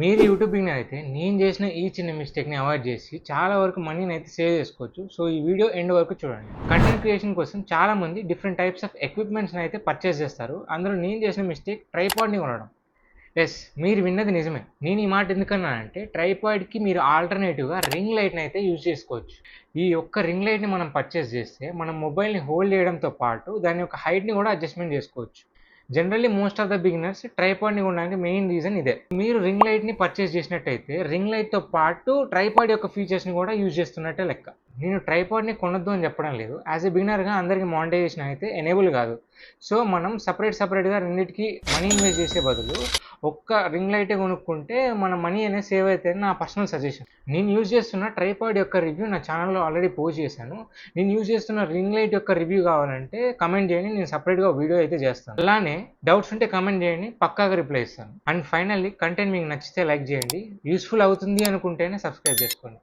మీరు YouTube beginner అయితే నేను చేసిన ఈ చిన్న మిస్టేక్ని అవాయిడ్ చేసి చాలా వరకు మనీని అయితే సేవ్ చేసుకోవచ్చు. సో ఈ వీడియో ఎండ్ వరకు చూడండి. కంటెంట్ క్రియేషన్ కోసం చాలా మంది డిఫరెంట్ టైప్స్ ఆఫ్ ఎక్విప్మెంట్స్ని అయితే పర్చేస్ చేస్తారు. అందులో నేను చేసిన మిస్టేక్ ట్రైపాడ్ని కొనడం. ఎస్, మీరు విన్నది నిజమే. నేను ఈ మాట ఎందుకన్నానంటే ట్రైపాడ్కి మీరు ఆల్టర్నేటివ్గా రింగ్ లైట్ని అయితే యూజ్ చేసుకోవచ్చు. ఈ ఒక్క రింగ్ లైట్ని మనం పర్చేస్ చేస్తే మనం మొబైల్ని హోల్డ్ చేయడంతో పాటు దాని యొక్క హైట్ని కూడా అడ్జస్ట్మెంట్ చేసుకోవచ్చు. Generally most of the beginners ట్రైపాడ్ని కొనడానికి మెయిన్ రీజన్ ఇదే. మీరు రింగ్ లైట్ని పర్చేస్ చేసినట్టయితే రింగ్ లైట్తో పాటు ట్రైపాడ్ యొక్క ఫీచర్స్ని కూడా యూజ్ చేస్తున్నట్టే లెక్క. నేను ట్రైపాడ్ని కొనొద్దు అని చెప్పడం లేదు. యాజ్ ఎ బిగినర్గా అందరికీ మానిటైజేషన్ అయితే ఎనేబుల్ కాదు. సో మనం సపరేట్గా రెండింటికి మనీ ఇన్వెస్ట్ చేసే బదులు ఒక్క రింగ్ లైటే కొనుక్కుంటే మన మనీ అనేది సేవ్ అవుతుంది నా పర్సనల్ సజెషన్. నేను యూజ్ చేస్తున్న ట్రైపాడ్ యొక్క రివ్యూ నా ఛానల్లో ఆల్రెడీ పోస్ట్ చేశాను. నేను యూజ్ చేస్తున్న రింగ్ లైట్ యొక్క రివ్యూ కావాలంటే కమెంట్ చేయండి, నేను సపరేట్గా వీడియో అయితే చేస్తాను. అలానే డౌట్స్ ఉంటే కమెంట్ చేయండి, పక్కాగా రిప్లై ఇస్తాను. అండ్ ఫైనల్లీ కంటెంట్ మీకు నచ్చితే లైక్ చేయండి, యూస్ఫుల్ అవుతుంది అనుకుంటేనే సబ్స్క్రైబ్ చేసుకోండి.